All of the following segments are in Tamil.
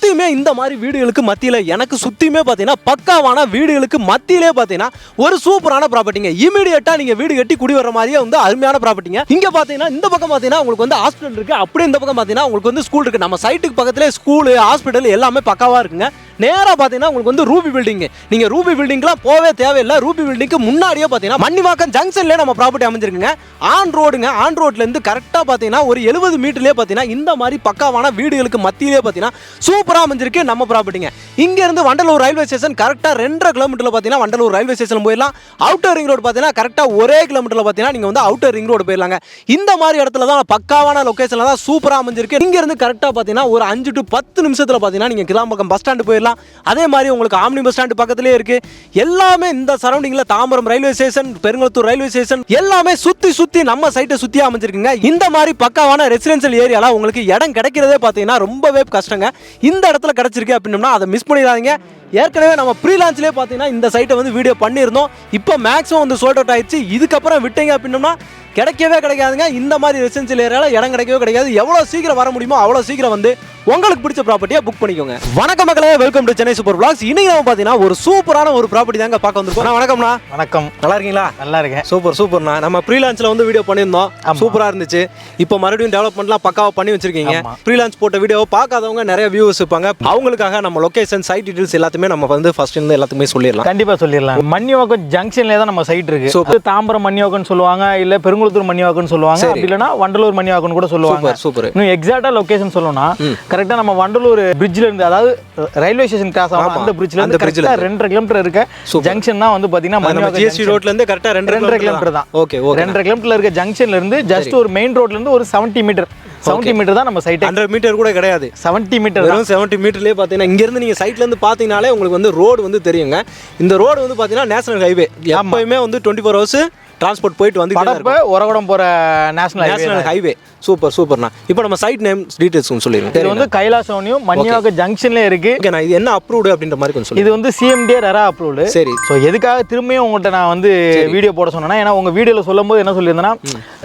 சுத்தியுமே இந்த மாதிரி வீடுகளுக்கு மத்தியில எனக்கு சுத்தியுமே பாத்தீங்கன்னா பக்காவான வீடுகளுக்கு மத்தியிலே பாத்தீங்கன்னா ஒரு சூப்பரான ப்ராப்பர்ட்டிங்க. இமிடியேட்டா நீங்க வீடு கட்டி குடி வர மாதிரியே வந்து அருமையான ப்ராப்பர்ட்டிங்க. இங்க பாத்தீங்கன்னா இந்த பக்கம் பாத்தீங்கன்னா உங்களுக்கு வந்து ஹாஸ்பிட்டல் இருக்கு, அப்படியே இந்த பக்கம் பாத்தீங்கன்னா உங்களுக்கு வந்து ஸ்கூல் இருக்கு. நம்ம சைட்டுக்கு பக்கத்துல ஸ்கூல் ஹாஸ்பிட்டல் எல்லாமே பக்காவா இருக்குங்க. நேரா பாத்தீங்கன்னா உங்களுக்கு வந்து ரூபி பில்டிங். நீங்க ரூபி பில்டிங்லாம் போவே தேவையில்லை. ரூபி பில்டிங்க்கு முன்னாடியே பாத்தீங்கன்னா மன்னிவாக்கம் ஜங்ஷன்ல நம்ம ப்ராப்பர்ட்டி அமைஞ்சிருக்குங்க. ஆன் ரோடுங்க. ஆன் ரோட்ல இருந்து கரெக்டா பாத்தீங்கன்னா ஒரு 70 மீட்டர்லயே பாத்தீங்கன்னா இந்த மாதிரி பக்காவான வீடுகளுக்கு மத்தியிலே பாத்தீங்கன்னா சூப்பரா அமைஞ்சிருக்கு நம்ம ப்ராப்பர்ட்டிங்க. இங்க இருந்து வண்டலூர் ரயில்வே ஸ்டேஷன் கரெக்டா 2.5 கிலோமீட்டர்ல பாத்தீங்கன்னா வண்டலூர் ரயில்வே ஸ்டேஷன் போயிடலாம். அவுட்டர் ரிங் ரோடு பாத்தீங்கன்னா கரெக்டா 1 கிலோமீட்டர்ல பாத்தீங்கன்னா நீங்க வந்து அவுட்டர் ரிங் ரோடு போயிடலாங்க. இந்த மாதிரி இடத்துல தான் பக்காவான லொகேஷன்ல தான் சூப்பரா அமைஞ்சிருக்கு. இங்க இருந்து கரெக்டா பாத்தீங்கன்னா ஒரு 5 to 10 நிமிஷத்துல பாத்தீங்கன்னா நீங்க கிளாம்பக்கம் பஸ் ஸ்டாண்ட் போயிடலாம். அதே மாதிரி உங்களுக்கு ஆம்னி பஸ் ஸ்டாண்ட் பக்கத்திலே இருக்கு. எல்லாமே இந்த சரௌண்டிங்ல Tambaram railway station, Perungalathur railway station எல்லாமே சுத்தி நம்ம சைட்டை சுத்தி அமைஞ்சிருக்குங்க. இந்த மாதிரி பக்காவான ரெசிடென்ஷியல் ஏரியால உங்களுக்கு இடம் கிடைக்கிறதே பாத்தீங்கன்னா ரொம்பவே கஷ்டங்க. இந்த இடத்துல கிடைச்சிருக்கு அப்படின்னா அதை மிஸ் பண்ணிடாதீங்க. ஏற்கனவே நம்ம ப்ரீ லான்ச்லேயே பார்த்தீங்கன்னா இந்த சைட்டை வந்து வீடியோ பண்ணியிருந்தோம். இப்போ மேக்ஸிமம் வந்து சோல்ட் அவுட் ஆயிடுச்சு. இதுக்கப்புறம் விட்டீங்க அப்படின்னா கிடைக்கவே கிடைக்காதுங்க. இந்த மாதிரி ரெசிடென்ஷியல் ஏரியாவில் இடம் கிடைக்கவே கிடைக்காது. எவ்வளோ சீக்கிரம் வர முடியுமோ அவ்வளோ சீக்கிரம் வந்து உங்களுக்கு பிடிச்ச ப்ராப்பர்ட்டியை புக் பண்ணிக்கோங்க. வணக்கம் மக்களே, welcome to Chennai super blogs. இன்னைக்கு நம்ம பார்த்தீங்கன்னா ஒரு சூப்பரான ஒரு ப்ராப்பர்ட்டி தாங்க பார்க்க வந்திருக்கோம். வணக்கம்ண்ணா. வணக்கம். நல்லா இருக்கீங்களா? நல்லா இருக்கேன். சூப்பர்ண்ணா. நம்ம ப்ரீ லான்ச்சில் வந்து வீடியோ பண்ணியிருந்தோம். சூப்பராக இருந்துச்சு. இப்போ மறுபடியும் டெவலப்மெண்ட்லாம் பக்காவாக பண்ணி வச்சிருக்கீங்க. ப்ரீ லான்ச் போட்ட வீடியோவை பார்க்காதவங்க நிறைய வியூஸ் இருப்பாங்க. அவங்களுக்காக நம்ம லொகேஷன், சைட் டீடைல்ஸ் எல்லாத்தையுமே நம்ம வந்து ஃபர்ஸ்ட் இருந்து எல்லாத்துக்குமே சொல்லிடலாம். கண்டிப்பாக சொல்லிடலாம். மன்னிவாக்கம் ஜங்ஷன்ல தான் நம்ம சைட் இருக்கு. தாம்பரம் மன்னிவாக்கம்னு சொல்லுவாங்க, இல்ல பெருங்குளத்தூர் மன்னிவாக்கம்னு சொல்லுவாங்க, அப்படி இல்லைன்னா வண்டலூர் மன்னிவாக்கம் கூட சொல்லுவாங்க. சூப்பர். இன்னும் எக்ஸாக்டா லொகேஷன் சொல்லணும்னா கரெக்டா நம்ம வண்டலூர் பிரிட்ஜ்ல இருந்து, அதாவது ரயில்வே ஸ்டேஷன் கிராஸ் ஆகும் அந்த பிரிட்ஜ்ல இருந்து கரெக்டா 2.5 கிலோமீட்டர் இருக்க ஜங்ஷன் தான் வந்து பாத்தீங்கன்னா மன்னிவாக்கம் ஜிஎஸ்டி ரோட்ல இருந்து கரெக்டா 2.5 கிலோமீட்டர் தான். ஓகே 2.5 கிலோமீட்டர்ல இருக்க ஜங்ஷன்ல இருந்து ஜஸ்ட் ஒரு மெயின் ரோட்ல இருந்து ஒரு 70 மீட்டர் தான் நம்ம சைட். 100 மீட்டர் கூட கிடையாது, 70 மீட்டர். வெறும் 70 மீட்டர்லயே பாத்தீங்கன்னா இங்க இருந்து நீங்க சைட்ல இருந்து பாத்தீங்கனாலே உங்களுக்கு வந்து ரோடு வந்து தெரியுங்க. இந்த ரோடு வந்து பாத்தீங்கன்னா நேஷனல் ஹைவே. எப்பவுமே வந்து 24 hours டிரான்ஸ்போர்ட் போயிட்டு வந்து படப்ப உரகடம் போற நேஷனல் ஹைவே. சூப்பர்ண்ணா. இப்போ நம்ம சைட் நேம் டீடைல்ஸ் சொல்லிடுங்க. இது வந்து கைலாஷ் அவென்யூ மன்னிவாக்கம் ஜங்ஷன்ல இருக்கு. ஓகேண்ணா. இது என்ன அப்ரூவ்டு அப்படின்ற மாதிரி கொஞ்சம் இது வந்து சிஎம்டிஏ ரெரா அப்ரூவ்டு. சரி. ஸோ எதுக்காக திரும்பியும் உங்கள்கிட்ட நான் வந்து வீடியோ போட சொன்னேன்னா, ஏன்னா உங்க வீடியோல சொல்லும் போது என்ன சொல்லியிருந்தேன்னா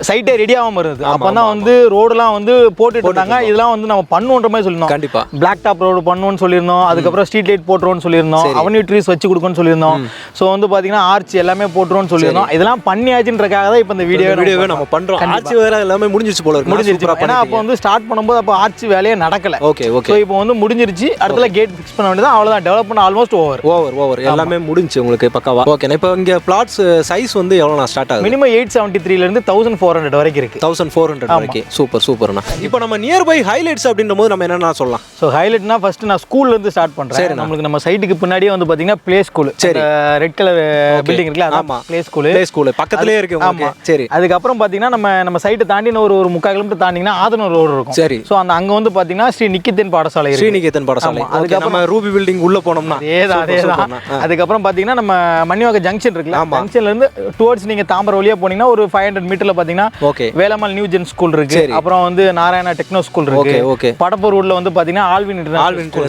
சைட்டே ரெடி ஆகாம இருந்தது. அப்போ தான் வந்து ரோடெல்லாம் வந்து போட்டுட்டு இருந்தாங்க. இதெல்லாம் வந்து நம்ம பண்ணுன்ற மாதிரி சொல்லியிருந்தோம். கண்டிப்பா பிளாக் டாப் ரோடு பண்ணுவோம்னு சொல்லியிருந்தோம். அதுக்கப்புறம் ஸ்ட்ரீட் லைட் போட்டுருவோம்னு சொல்லியிருந்தோம். அவென்யூ ட்ரீஸ் வச்சு கொடுக்கணும்னு சொல்லியிருந்தோம். ஸோ வந்து பாத்தீங்கன்னா ஆர்ச் எல்லாமே போட்டுருவோம்னு சொல்லியிருந்தோம். இதெல்லாம் பண்ணியாச்சுன்றக்காக தான் இப்போ இந்த வீடியோவே நம்ம பண்றோம். ஆர்ச் வேலை எல்லாமே முடிஞ்சிருச்சு போல இருக்கு. முடிஞ்சிருச்சு. அப்போ வந்து ஸ்டார்ட் பண்ணும்போது அப்போ ஆர்ச் வேலையே நடக்கல. ஓகே. ஸோ இப்போ வந்து முடிஞ்சிருச்சு. அடுத்த கேட் ஃபிக்ஸ் பண்ண வேண்டியது அவ்வளோதான். டெவலப்மெண்ட் ஆல்மோஸ்ட் ஓவர் எல்லாமே முடிஞ்சு உங்களுக்கு பக்காவா. ஓகே. இப்போ இங்க பிளாட்ஸ் சைஸ் வந்து எவ்வளோ ஸ்டார்ட் ஆகுது? மினிமம் 873 ல இருந்து 1400 வரைக்கும் இருக்கு. 1400 வரைக்கும். சூப்பர்ண்ணா. இப்போ நம்ம நியர்பை ஹைலைட்ஸ் அப்படின்ற போது நம்ம என்னென்ன சொல்லலாம்? ஸோ ஹைலைட்னா ஃபர்ஸ்ட் நான் ஸ்கூல்ல இருந்து ஸ்டார்ட் பண்றேன். நம்மளுக்கு நம்ம சைட்டுக்கு பின்னாடியே வந்து பாத்தீங்கன்னா பிளே ஸ்கூல். சரி. ரெட் கலர் பில்டிங் இருக்குல்ல, அதான் பிளே ஸ்கூல் பக்கத்துலயே இருக்கு. ஆமா. சரி. அதுக்கப்புறம் பாத்தீங்கன்னா நம்ம சைட்டை தாண்டி ஒரு 3/4 கிலோமீட்டர் தாண்டிங்கன்னா ஆதனூர் ரோடு இருக்கும். சரி. ஸோ அங்க வந்து பாத்தீங்கன்னா ஸ்ரீ நிக்கிதன் பாடசாலை இருக்கு. ஸ்ரீநிகேதன் பாடசாலை. அதுக்கப்புறம் நம்ம ரூபி பில்டிங் உள்ள போனோம்னா அதேதான். அதுக்கப்புறம் பாத்தீங்கன்னா நம்ம மன்னிவாக்கம் ஜங்ஷன் இருக்குல்ல, ஜங்ஷன்ல இருந்து டுவர்ட்ஸ் நீங்க தாம்பரம் வழியா போனீங்கன்னா ஒரு 500 மீட்டர்ல பாத்தீங்கன்னா வேலம்மாள் நியூ ஜென் ஸ்கூல் இருக்கு. அப்புறம் வந்து நாராயணா டெக்னோ ஸ்கூல் இருக்கு. படப்பூர் ரோட்ல வந்து பாத்தீங்கன்னா ஆல்வின்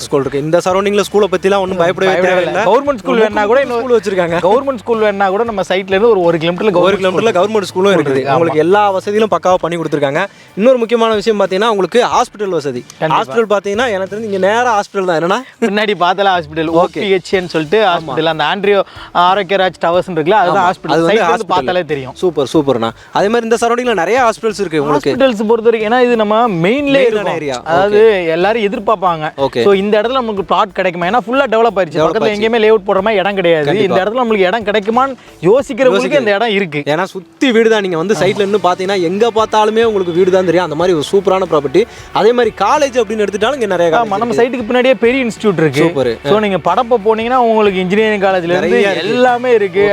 ஸ்கூல் இருக்கு. இந்த சரௌண்டிங்ல ஸ்கூலை பத்திலாம் ஒன்றும் பயப்படவே தேவையில்லை. கவர்மெண்ட் ஸ்கூல் வேணா கூட ஸ்கூல் வச்சிருக்காங்க. கவர்மெண்ட் ஸ்கூல் வேணா கூட நம்ம சைட்ல இருந்து ஒரு 1 கிலோமீட்டர்ல கவர்மெண்ட் ஸ்கூலும் இருக்குது. உங்களுக்கு எல்லா வசதிகளும் பக்காவா பண்ணி கொடுத்துருக்காங்க. இன்னொரு முக்கியமான விஷயம் பாத்தீங்கன்னா உங்களுக்கு ஹாஸ்பிட்டல் வசதி. ஹாஸ்பிட்டல் பாத்தீங்கன்னா எனக்கு தெரிஞ்சு இங்க நேரா ஹாஸ்பிட்டல் தான். என்னன்னா பின்னாடி பார்த்தல ஹாஸ்பிட்டல் OPHன்னு சொல்லிட்டு ஹாஸ்பிட்டல், அந்த ஆண்ட்ரியோ ஆரோக்கியராஜ் டவர்ஸ் இருக்குல்ல, அதுதான் ஹாஸ்பிட்டல். சைட்ல பார்த்தாலே தெரியும். சூப்பர்ண்ணா. அதே மாதிரி இந்த சரௌண்டிங்ல நிறைய ஹாஸ்பிட்டல்ஸ் இருக்கு. உங்களுக்கு ஹாஸ்பிட்டல்ஸ் பொறுத்தவரைக்கும் ஏன்னா இது நம்ம மெயின்ல ஏரியா, அதாவது எல்லாரும் எதிர்பார்ப்பாங்க. சோ இந்த இடத்துல நமக்கு பிளாட் கிடைக்குமா? ஏன்னா ஃபுல்லா டெவலப் ஆயிருச்சு. பக்கத்துல எங்கேயுமே லேஅவுட் போடுற மாதிரி இடம் கிடையாது. இந்த இடத்துல நமக்கு இடம் கிடைக்குமான்னு யோசிக்கிறவங்களுக்கு இந்த இடம் இருக்கு. ஏன்னா சுத்தி வீடு தான். நீங்க வந்து சைட்ல இருந்து பாத்தீங்கன்னா எங்க பார்த்தாலுமே உங்களுக்கு வீடு தான் தெரியும். அந்த மாதிரி ஒரு சூப்பரான ப்ராப்பர்ட்டி. அதே மாதிரி காலேஜ் அப்படின்னு எடுத்துட்டாலும் இங்க நிறைய நம்ம சைட்டுக்கு பின்னாடியே பெரிய இன்ஸ்டிடியூட் இருக்கு. சோ நீங்க படப்ப போனீங்கன்னா உங்களுக்கு இன்ஜினியரிங் காலேஜ்ல இருந்து எல்லாமே இருக்கு.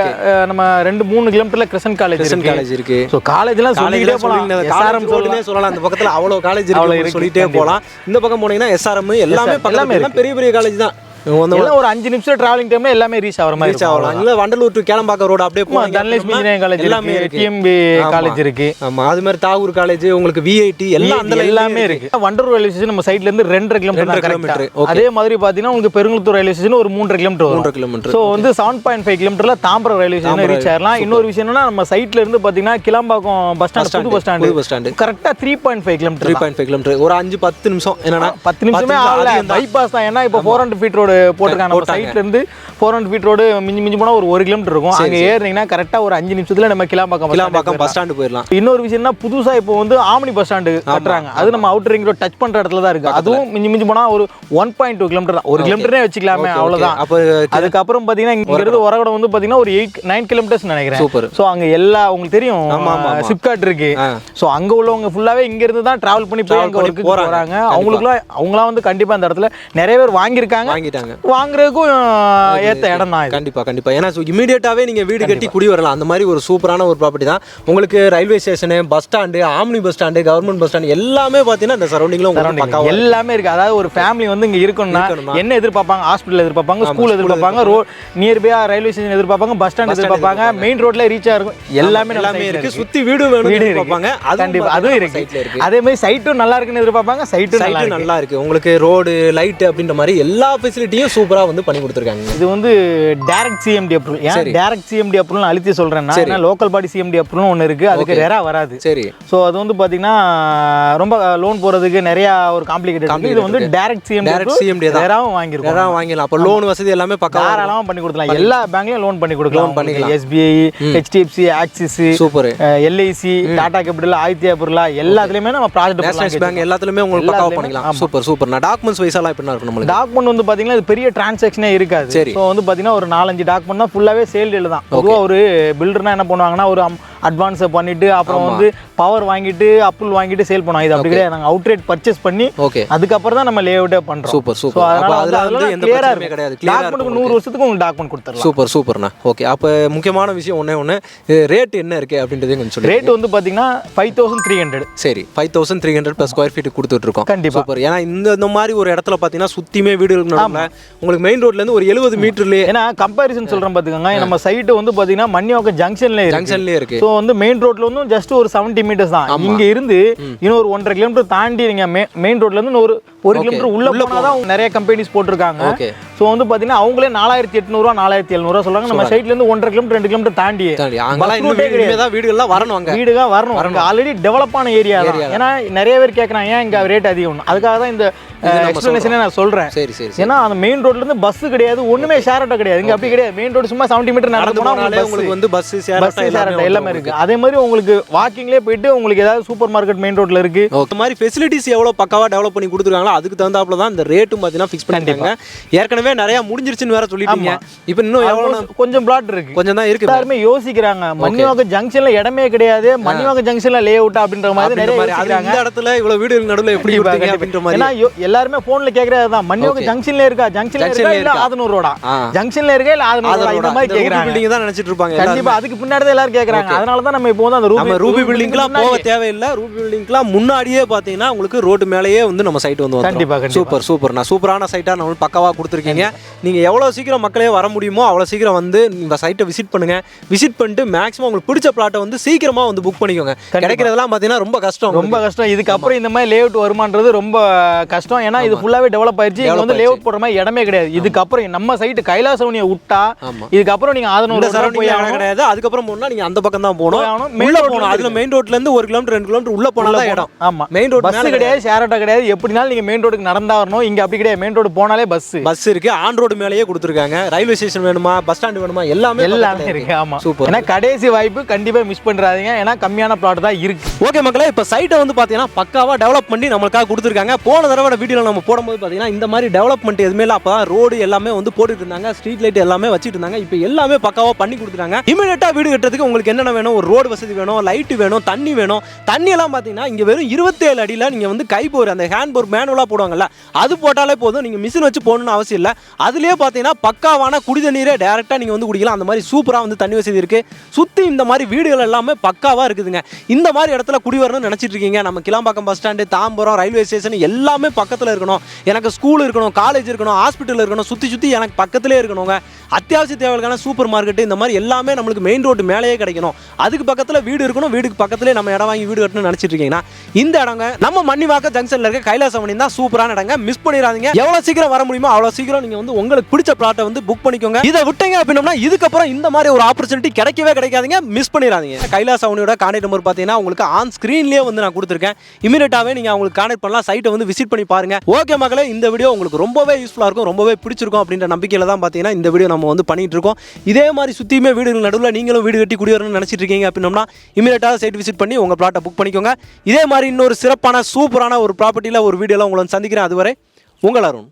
நம்ம 2-3 கிலோமீட்டர்ல கிரசன்ட் காலேஜ் இருக்கு. சோ காலேஜ் எல்லாம் சொல்லிட்டே போலாம். SRM சொல்லலாம். அந்த பக்கத்துல அவ்வளவு காலேஜ் இருக்கு சொல்லிட்டே போலாம். இந்த பக்கம் போனீங்கன்னா SRM எல்லாமே பெரிய பெரிய காலேஜ் தான். எல்லாம் ஒரு 5 நிமிஷம் டிராவலிங் டைம்ல எல்லாமே ரீச் ஆகிற மாதிரி ஆகலாம். இல்லை வண்டலூர் டு கேளம்பாக்கம் ரோடு அப்படியே போகலாம். தனலட்சுமி இன்ஜினியரிங் காலேஜ் எல்லாமே இருக்கு, டிஎம்பி காலேஜ் இருக்கு. ஆமா, அது மாதிரி தாகூர் காலேஜ், உங்களுக்கு விஐடி எல்லாம் அந்த எல்லாமே இருக்கு. வண்டலூர் ரயில்வே ஸ்டேஷன் நம்ம சைடுல இருந்து 2.5 கிலோமீட்டர். அதே மாதிரி பாத்தீங்கன்னா உங்களுக்கு பெருங்குளத்தூர் ரயில்வே ஸ்டேஷன் ஒரு 3.5 கிலோமீட்டர். ஸோ வந்து 7.5 கிலோமீட்டர்ல தாம்பரம் ரயில்வே ஸ்டேஷன் ரீச் ஆயிடலாம். இன்னொரு விஷயம் என்னன்னா நம்ம சைட்ல இருந்து பாத்தீங்கன்னா கிளம்பாக்கம் பஸ் ஸ்டாண்ட், புது பஸ் ஸ்டாண்ட் கரெக்டா 3.5 கிலோமீட்டர். ஒரு 5-10 நிமிஷம். என்னன்னா 10 நிமிஷமே ஆகல, பைபாஸ் தான். ஏன்னா இப்போ 400 ஃபீட் ரோடு போட்டிருக்காங்க. நம்ம சைட்ல இருந்து 400 ஃபீட் ரோடு மிஞ்சி போனா ஒரு 1 கிலோமீட்டர் இருக்கும். அங்க ஏறினீங்கன்னா கரெக்டா ஒரு 5 நிமிஷத்துல நம்ம கிளம்பாக்கம் பஸ் ஸ்டாண்ட் போயிடலாம். இன்னொரு விஷயம்னா புதுசா இப்போ வந்து ஆம்னி பஸ் ஸ்டாண்ட் கட்டுறாங்க. அது நம்ம அவுட்டர் ரிங் ரோட் டச் பண்ற இடத்துல தான் இருக்கு. அதுவும் மிஞ்சி போனா ஒரு 1.2 கிலோமீட்டர் தான். 1 கிலோமீட்டரே வச்சுக்கலாமே, அவ்வளவுதான். அதுக்கப்புறம் பாத்தீங்கன்னா இங்க இருந்து வரகடம் வந்து பாத்தீங்கன்னா ஒரு 9 கிலோமீட்டர்ஸ் நினைக்கிறேன். சூப்பர். சோ அங்க எல்லா உங்களுக்கு தெரியும் சிப்காட் இருக்கு. சோ அங்க உள்ளவங்க ஃபுல்லாவே இங்க இருந்து தான் டிராவல் பண்ணி போய் அங்க ஒர்க்கு போறாங்க. அவங்களாம் வந்து கண்டிப்பா அந்த இடத்துல நிறைய பேர் வாங்கிட்டாங்க. வாங்குறதுக்கும் ஏத்த இடம் தான். கண்டிப்பா. ஏன்னா இமீடியட்டாவே நீங்க வீடு கட்டி குடி வரலாம். அந்த மாதிரி ஒரு சூப்பரான ஒரு ப்ராப்பர்ட்டி தான். உங்களுக்கு railway station, bus stand, omni bus stand, government bus stand எல்லாமே பாத்தீங்கன்னா இந்த சரௌண்டிங்ல உங்களுக்கு எல்லாமே இருக்கு. அதாவது ஒரு ஃபேமிலி வந்து இங்க இருக்கணும்னா என்ன எதிர்பார்ப்பாங்க? ஹாஸ்பிட்டல் எதிர்பார்ப்பாங்க, ஸ்கூல் எதிர்பார்ப்பாங்க, நியர்பையா ரயில்வே ஸ்டேஷன் எதிர்பார்ப்பாங்க, பஸ் ஸ்டாண்ட் எதிர்பார்ப்பாங்க, மெயின் ரோட்ல ரீச் ஆகும். எல்லாமே இருக்கு. சுத்தி வீடு வேணும் எதிர்பார்ப்பாங்க. கண்டிப்பா அதுவும் இருக்கு. அதே மாதிரி சைட்டும் நல்லா இருக்குன்னு எதிர்பார்ப்பாங்க. சைட்டும் நல்லா இருக்கு. உங்களுக்கு ரோடு, லைட் அப்படின்ற மாதிரி எல்லா ஃபெசிலிட்டியும் சூப்பரா வந்து பண்ணி கொடுத்துருக்காங்க. இது வந்து டைரக்ட் சிஎம்டி அப்ரூவல். ஏன் டைரக்ட் சிஎம்டி அப்ரூவல் அழுத்தி சொல்றேன்னா, லோக்கல் பாடி சிஎம்டி அப்ரூவல் ஒன்று இருக்கு. அதுக்கு ரெரா வராது. சரி. ஸோ அது வந்து பாத்தீங்கன்னா ரொம்ப லோன் போறதுக்கு நிறைய ஒரு காம்ப்ளிகேட்டட். இது வந்து டைரக்ட் சிஎம்டி ரெராவும் வாங்கிடலாம். அப்போ லோன் வசதி எல்லாமே தாராளமா பண்ணி கொடுக்கலாம். எல்லா பேங்க்லயும் லோன் பண்ணி கொடுக்கலாம். SBI, HDFC, axis, super, LIC, Tata capital, Aditya Birla எல்லாத்துலயுமே நம்ம ப்ராஜெக்ட் பேங்க் எல்லாத்துலயுமே உங்களுக்கு பக்காவா பண்ணிக்கலாம். சூப்பர். நான் டாக்குமெண்ட்ஸ் வைஸாலாம் எப்படி இருக்கும்? நம்மளுக்கு டாக்குமெண்ட் வந்து பாத்தீங்கன்னா இது பெரிய டிரான்சாக்ஷனே இருக்காது. ஸோ வந்து பாத்தீங்கன்னா ஒரு 4-5 டாக்குமெண்ட் தான் ஃபுல்லாவே சேல் டீல் தான். பொதுவாக ஒரு பில்டர்னா என்ன பண்ணுவாங்கன்னா ஒரு அட்வான்ஸை பண்ணிட்டு அப்புறம் வந்து பவர் வாங்கிட்டு அப்ரூவல் வாங்கிட்டு சேல் பண்ணுவோம். இது அப்படி கிடையாது. நாங்கள் அவுட்ரேட் பர்ச்சேஸ் பண்ணி அதுக்கப்புறம் தான் நம்ம லேஅவுட்டே பண்றோம். சூப்பர். அதனால எந்த பிரச்சனையும் கிடையாது. டாக்குமெண்ட் 100 வருஷத்துக்கு உங்களுக்கு டாக்குமெண்ட் கொடுத்துறலாம். சூப்பர்ண்ணா. ஓகே. அப்போ முக்கியமான விஷயம் ஒண்ணே ரேட் என்ன இருக்கு அப்படின்றதையும் கொஞ்சம் சொல்லுங்க. ரேட் வந்து பாத்தீங்கன்னா 5300. சரி, 5300 per ஸ்கொயர் ஃபீட் கொடுத்துட்டு இருக்கோம். கண்டிப்பா. சூப்பர். ஏன்னா இந்த மாதிரி ஒரு இடத்துல பாத்தீங்கன்னா சுத்தியுமே வீடுகள் நடுவுல உங்களுக்கு மெயின் ரோட்ல இருந்து ஒரு 70 மீட்டர்லயே. ஏன்னா கம்பேரிசன் சொல்றேன் பாத்துக்கோங்க. நம்ம சைட் வந்து பாத்தீங்கன்னா மண்ணிவாக்கம் ஜங்ஷன்லயே இருக்கு. ஸோ வந்து மெயின் ரோட்ல வந்து ஜஸ்ட் ஒரு 70 மீட்டர்ஸ் தான். இங்க இருந்து இன்னொரு 1.5 கிலோமீட்டர் தாண்டி நீங்க மெயின் ரோட்ல இருந்து ஒரு கிலோமீட்டர் உள்ள போனாதான் நிறைய கம்பெனிஸ் போட்டிருக்காங்க. ஸோ வந்து பாத்தீங்கன்னா அவங்களே 4800 4700 சொல்றாங்க. நம்ம சைட்ல இருந்து 1.5 கிலோமீட்டர் 2 கிலோமீட்டர் தாண்டி வீடுகள்லாம் வரணும். ஆல்ரெடி டெவலப் ஆன ஏரியா தான். ஏன்னா நிறைய பேர் கேட்கறாங்க ஏன் இங்க ரேட் அதிகம். அதுக்காக தான் இந்த எக்ஸ்பிளனேஷனே நான் சொல்றேன். ஏன்னா அந்த மெயின் ரோட்ல இருந்து பஸ் கிடையாது, ஒண்ணுமே ஷேர் ஆட்டோ கிடையாது. இங்க அப்படி கிடையாது. மெயின் ரோடு சும்மா 70 மீட்டர் நடந்து போனா உங்களுக்கு வந்து பஸ் ஷேர் ஆட்டோ எல்லாமே இருக்கு. அதே மாதிரி உங்களுக்கு வாக்கிங்லயே போயிட்டு உங்களுக்கு ஏதாவது சூப்பர் மார்க்கெட் மெயின் ரோட்ல இருக்கு. இந்த மாதிரி ஃபெசிலிட்டிஸ் எவ்வளவு பக்காவா டெவலப் பண்ணி கொடுத்துருக்காங்களோ அதுக்கு தகுந்தாப்புல தான் இந்த ரேட்டும் பாத்தீங்கன்னா ஃபிக்ஸ் பண்ணிட்டாங்க. ஏற்கனவே நிறைய முடிஞ்சிருச்சுன்னு வேற சொல்லிட்டீங்க. இப்போ இன்னும் எவ்வளவு கொஞ்சம் பிளாட் இருக்கு, கொஞ்சம் தான் இருக்கு. எல்லாருமே யோசிக்கிறாங்க மண்ணிவாக்கம் ஜங்ஷன்ல இடமே கிடையாது, மண்ணிவாக்கம் ஜங்ஷன்ல லே அவுட் அப்படின்ற மாதிரி நிறைய யோசிக்கிறாங்க. இந்த இடத்துல இவ்வளவு வீடுகள் நடுவுல எப்படி கொடுத்தீங்க அப்படின்ற மாதிரி. ஏன்னா எல்லாருமே போன்ல கேக்குறதுதான் மண்ணிவாக்கம் ஜங்ஷன்ல இருக்கா, ஜங்ஷன்ல இருக்கா இல்ல ஆதனூர் ரோடா, ஜங்ஷன்ல இருக்கா இல்ல ஆதனூர் ரோடா, இந்த மாதிரி கேக்குறாங்க. பில்டிங் தான் நினைச்சிட்டு இருப்பாங்க. கண்டிப்பா அதுக்கு பின்னாடி தான் எல்லாரும் கேக்குறாங்க. அதனால தான் நம்ம இப்போ வந்து அந்த ரூபி பில்டிங்லாம் போக தேவையில்லை. ரூபி பில்டிங்லாம் முன்னாடியே பாத்தீங்கன்னா உங்களுக்கு ரோடு மேலேயே வந்து நம்ம சைட் வந்து கண்டிப்பா சூப்பர். நான் சூப்பரான சைட்டா நம்ம பக்காவா கொடுத்துருக்கீங்க. நீங்க எவ்வளவு சீக்கிரம் மக்களே வர முடியுமோ அவ்வளவு சீக்கிரம் வந்து இந்த சைட்டை விசிட் பண்ணுங்க. விசிட் பண்ணிட்டு மேக்ஸிமம் உங்களுக்கு பிடிச்ச பிளாட்டை வந்து சீக்கிரமா வந்து புக் பண்ணிக்கோங்க. கிடைக்கிறதெல்லாம் பாத்தீங்கன்னா ரொம்ப கஷ்டம். இதுக்கப்புறம் இந்த மாதிரி லேஅவுட் வருமானது ரொம்ப கஷ்டம். ஏன்னா இது ஃபுல்லாவே டெவலப் ஆயிருச்சு. இங்க வந்து லேஅவுட் போடுற மாதிரி இடமே கிடையாது. இதுக்கப்புறம் நம்ம சைட் கைலாசவனியை விட்டா இதுக்கப்புறம் நீங்க ஆதனூர் போய் கிடையாது. அதுக்கப்புறம் போனா நீங்க அந்த பக்கம் தான் போகணும். உள்ள போகணும். அதுல மெயின் ரோட்ல இருந்து 1 கிலோமீட்டர் 2 கிலோமீட்டர் உள்ள போனா இடம். ஆமா, மெயின் ரோட் பஸ் கிடையாது, ஷேர் ஆட்டோ கிடையாது. எப்படினாலும் நீங்க மெயின் ரோடுக்கு நடந்தா வரணும். இங்க அப்படி கிடையாது. மெயின் ரோடு போனாலே பஸ் இருக்கு. ஆன் ரோடு மேலேயே கொடுத்துருக்காங்க. ரயில்வே ஸ்டேஷன் வேணுமா, பஸ் ஸ்டாண்ட் வேணுமா, எல்லாமே இருக்கு. ஆமா, சூப்பர். ஏன்னா கடைசி வாய்ப்பு கண்டிப்பா மிஸ் பண்றாதீங்க. ஏன்னா கம்மியான பிளாட் தான் இருக்கு. ஓகே மக்களே, இப்போ சைட்டை வந்து பாத்தீங்கன்னா பக்காவா டெவலப் பண்ணி நம்மளுக்காக கொடுத்துருக்காங்க. போன தடவை வீடியோல நம்ம போடும்போது பாத்தீங்கன்னா இந்த மாதிரி டெவலப்மெண்ட் எதுவுமே இல்லை. அப்பதான் ரோடு எல்லாமே வந்து போட்டுட்டு இருந்தாங்க, ஸ்ட்ரீட் லைட் எல்லாமே வச்சுட்டு இருந்தாங்க. இப்போ எல்லாமே பக்காவா பண்ணி கொடுத்துட்டாங்க. இமீடியட்டா வீடு கட்டுறதுக்கு உங்களுக்கு என்னென்ன வேணும், ஒரு ரோடு வசதி வேணும், லைட் வேணும், தண்ணி வேணும். தண்ணி எல்லாம் பாத்தீங்கன்னா இங்க வெறும் 27 அடியில நீங்க வந்து கை போர் அந்த ஹேண்ட் போர் மேனுவலா போடுவாங்கல்ல, அது போட்டாலே போதும். நீங்க மிஷின் வச்சு போடணும்னு அவசியம் இல்லை. அதுலேயே பார்த்தீங்கன்னா பக்காவான குடி தண்ணீரே டேரெக்டாக நீங்கள் வந்து குடிக்கலாம். அந்த மாதிரி சூப்பராக வந்து தண்ணி வசதி இருக்குது. சுற்றி இந்த மாதிரி வீடுகள் எல்லாமே பக்காவாக இருக்குதுங்க. இந்த மாதிரி இடத்துல குடி வரணும்னு நினச்சிட்டு இருக்கீங்க, நம்ம Kilambakkam bus stand, Tambaram railway station எல்லாமே பக்கத்தில் இருக்கணும், எனக்கு ஸ்கூல் இருக்கணும், காலேஜ் இருக்கணும், ஹாஸ்பிட்டல் இருக்கணும், சுற்றி எனக்கு பக்கத்துலேயே இருக்கணுங்க, அத்தியாவசிய தேவைகளுக்கான சூப்பர் மார்க்கெட்டு இந்த மாதிரி எல்லாமே நம்மளுக்கு மெயின் ரோடு மேலேயே கிடைக்கணும், அதுக்கு பக்கத்தில் வீடு இருக்கணும், வீடுக்கு பக்கத்துலேயே நம்ம இடம் வாங்கி வீடு கட்டணும்னு நினச்சிட்டு இருக்கீங்கன்னா இந்த இடங்க நம்ம மன்னிவாக்கம் ஜங்ஷனில் இருக்க கைலாசவனி தான் சூப்பரான இடங்க. மிஸ் பண்ணிடாதீங்க. எவ்வளோ சீக்கிரம் வர முடியுமோ அவ்வளோ சீக்கிரம் நீங்கள் வந்து உங்களுக்கு பிடிச்ச பிளாட்டை வந்து புக் பண்ணிக்கோங்க. இதை விட்டீங்க அப்படின்னா இதுக்கப்புறம் இந்த மாதிரி ஒரு ஆப்பர்ச்சுனிட்டி கிடைக்கவே கிடைக்காதீங்க. மிஸ் பண்ணிடாதீங்க. கைலாசவனியோட கான்டாக்ட் நம்பர் பார்த்தீங்கன்னா உங்களுக்கு ஆன் ஸ்க்ரீன்லேயே வந்து நான் கொடுத்துருக்கேன். இமீடியட்டாகவே நீங்கள் அவங்களுக்கு கான்டாக்ட் பண்ணலாம். சைட்டை வந்து விசிட் பண்ணி பாருங்க. ஓகே மக்களே, இந்த வீடியோ உங்களுக்கு ரொம்பவே யூஸ்ஃபுல்லாக இருக்கும், ரொம்பவே பிடிச்சிருக்கும் அப்படின்ற நம்பிக்கையில் தான் பார்த்தீங்கன்னா இந்த வீடியோ நம்ம வந்து பண்ணிட்டு இருக்கோம். இதே மாதிரி சுற்றியுமே வீடுகள் நடுவில் நீங்களும் வீடு கட்டி குடியேறணும்னு நினச்சிட்டு இருக்கீங்க அப்படின்னா இமீடியட்டாக சைட் விசிட் பண்ணி உங்கள் பிளாட்டை புக் பண்ணிக்கோங்க. இதே மாதிரி இன்னொரு சிறப்பான சூப்பரான ஒரு ப்ராப்பர்ட்டியில் ஒரு வீடியோவில் உங்களை சந்திக்கிறேன். அதுவரை உங்கள் அருண்.